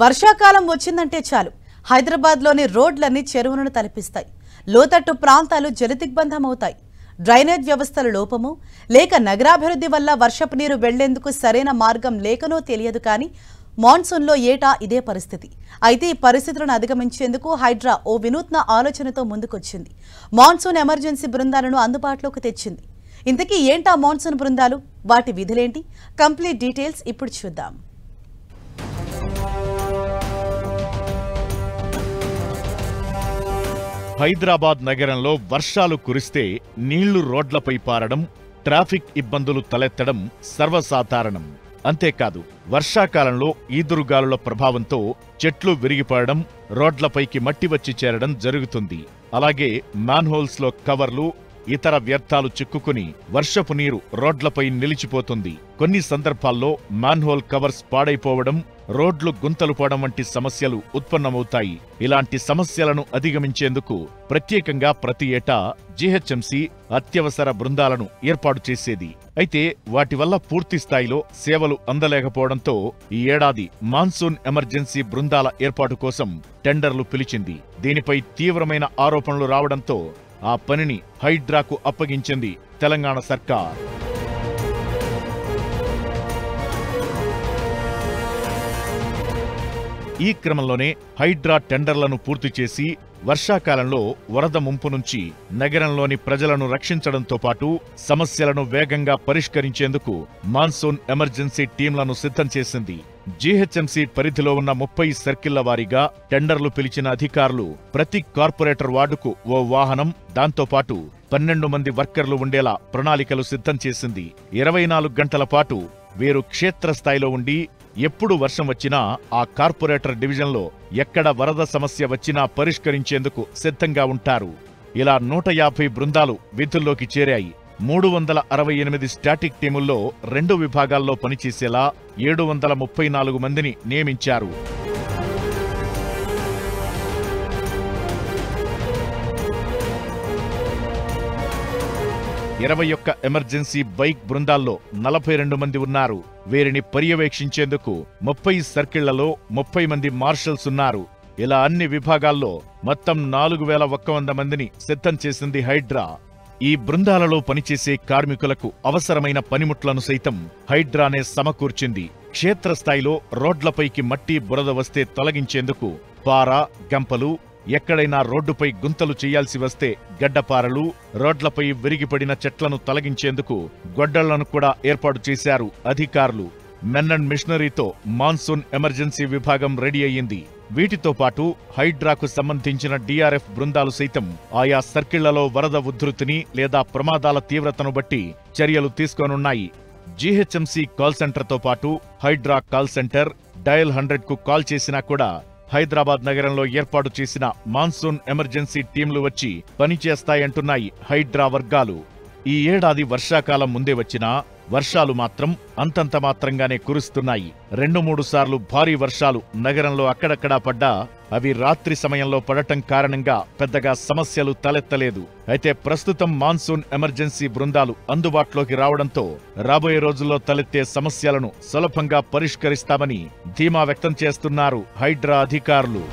వర్షాకాలం వచ్చిందంటే చాలు హైదరాబాద్లోని రోడ్లన్నీ చెరువులను తలపిస్తాయి. లోతట్టు ప్రాంతాలు జలదిగ్బంధమవుతాయి. డ్రైనేజ్ వ్యవస్థల లోపము లేక నగరాభివృద్ధి వల్ల వర్షపు నీరు వెళ్లేందుకు సరైన మార్గం లేకనో తెలియదు కానీ మాన్సూన్లో ఏటా ఇదే పరిస్థితి. అయితే ఈ పరిస్థితులను అధిగమించేందుకు హైడ్రా ఓ వినూత్న ఆలోచనతో ముందుకొచ్చింది. మాన్సూన్ ఎమర్జెన్సీ బృందాలను అందుబాటులోకి తెచ్చింది. ఇంతకీ ఏంటా మాన్సూన్ బృందాలు, వాటి విధులేంటి? కంప్లీట్ డీటెయిల్స్ ఇప్పుడు చూద్దాం. హైదరాబాద్ నగరంలో వర్షాలు కురిస్తే నీళ్లు రోడ్లపై పారడం, ట్రాఫిక్ ఇబ్బందులు తలెత్తడం సర్వసాధారణం. అంతేకాదు, వర్షాకాలంలో ఈదురుగాలుల ప్రభావంతో చెట్లు విరిగిపడడం, రోడ్లపైకి మట్టి వచ్చి చేరడం జరుగుతుంది. అలాగే మ్యాన్హోల్స్లో కవర్లు, ఇతర వ్యర్థాలు చిక్కుకుని వర్షపు నీరు రోడ్లపై నిలిచిపోతుంది. కొన్ని సందర్భాల్లో మ్యాన్హోల్ కవర్స్ పాడైపోవడం, రోడ్లు గుంతలు పోవడం వంటి సమస్యలు ఉత్పన్నమవుతాయి. ఇలాంటి సమస్యలను అధిగమించేందుకు ప్రత్యేకంగా ప్రతి ఏటా జీహెచ్ఎంసీ అత్యవసర బృందాలను ఏర్పాటు చేసేది. అయితే వాటి వల్ల పూర్తి స్థాయిలో సేవలు అందలేకపోవడంతో ఈ ఏడాది మాన్సూన్ ఎమర్జెన్సీ బృందాల ఏర్పాటు కోసం టెండర్లు పిలిచింది. దీనిపై తీవ్రమైన ఆరోపణలు రావడంతో ఆ పనిని హైడ్రాకు అప్పగించింది తెలంగాణ సర్కార్. ఈ క్రమంలోనే హైడ్రా టెండర్లను పూర్తి చేసి వర్షాకాలంలో వరద ముంపు నుంచి నగరంలోని ప్రజలను రక్షించడంతో పాటు సమస్యలను వేగంగా పరిష్కరించేందుకు మాన్సూన్ ఎమర్జెన్సీ టీంలను సిద్ధం చేసింది. జీహెచ్ఎంసీ పరిధిలో ఉన్న 30 సర్కిళ్ల వారీగా టెండర్లు పిలిచిన అధికారులు ప్రతి కార్పొరేటర్ వార్డుకు ఓ వాహనం, దాంతోపాటు 12 మంది వర్కర్లు ఉండేలా ప్రణాళికలు సిద్ధం చేసింది. 24 గంటల పాటు వీరు క్షేత్రస్థాయిలో ఉండి ఎప్పుడు వర్షం వచ్చినా ఆ కార్పొరేటర్ డివిజన్లో ఎక్కడ వరద సమస్య వచ్చినా పరిష్కరించేందుకు సిద్ధంగా ఉంటారు. ఇలా 150 బృందాలు విధుల్లోకి చేరాయి. 368 స్టాటిక్ టీముల్లో 2 విభాగాల్లో పనిచేసేలా 734 మందిని నియమించారు. ఇరవై ఒక్క ఎమర్జెన్సీ బైక్ బృందాల్లో 42 మంది ఉన్నారు. వీరిని పర్యవేక్షించేందుకు 30 సర్కిళ్లలో 30 మంది మార్షల్స్ ఉన్నారు. ఇలా అన్ని విభాగాల్లో మొత్తం 4100 మందిని సిద్ధం చేసింది హైడ్రా. ఈ బృందాలలో పనిచేసే కార్మికులకు అవసరమైన పనిముట్లను సైతం హైడ్రానే సమకూర్చింది. క్షేత్రస్థాయిలో రోడ్లపైకి మట్టి, బురద వస్తే తొలగించేందుకు పార, గంపలు, ఎక్కడైనా రోడ్డుపై గుంతలు చేయాల్సి వస్తే గడ్డపారలు, రోడ్లపై విరిగిపడిన చెట్లను తొలగించేందుకు గొడ్డళ్లను కూడా ఏర్పాటు చేశారు అధికారులు. మెన్ అండ్ మిషనరీతో మాన్సూన్ ఎమర్జెన్సీ విభాగం రెడీ అయ్యింది. వీటితో పాటు హైడ్రాకు సంబంధించిన డిఆర్ఎఫ్ బృందాలు సైతం ఆయా సర్కిళ్లలో వరద ఉధృతిని లేదా ప్రమాదాల తీవ్రతను బట్టి చర్యలు తీసుకోనున్నాయి. జీహెచ్ఎంసీ కాల్ సెంటర్తో పాటు హైడ్రా కాల్ సెంటర్, డయల్ 100కు కాల్ చేసినా కూడా హైదరాబాద్ నగరంలో ఏర్పాటు చేసిన మాన్సూన్ ఎమర్జెన్సీ టీంలు వచ్చి పనిచేస్తాయంటున్నాయి హైడ్రా వర్గాలు. ఈ ఏడాది వర్షాకాలం ముందే వచ్చినా వర్షాలు మాత్రం అంతంత మాత్రంగానే కురుస్తున్నాయి. 2-3 సార్లు భారీ వర్షాలు నగరంలో అక్కడక్కడా పడ్డా అవి రాత్రి సమయంలో పడటం కారణంగా పెద్దగా సమస్యలు తలెత్తలేదు. అయితే ప్రస్తుతం మాన్సూన్ ఎమర్జెన్సీ బృందాలు అందుబాటులోకి రావడంతో రాబోయే రోజుల్లో తలెత్తే సమస్యలను సులభంగా పరిష్కరిస్తామని ధీమా వ్యక్తం చేస్తున్నారు హైడ్రా అధికారులు.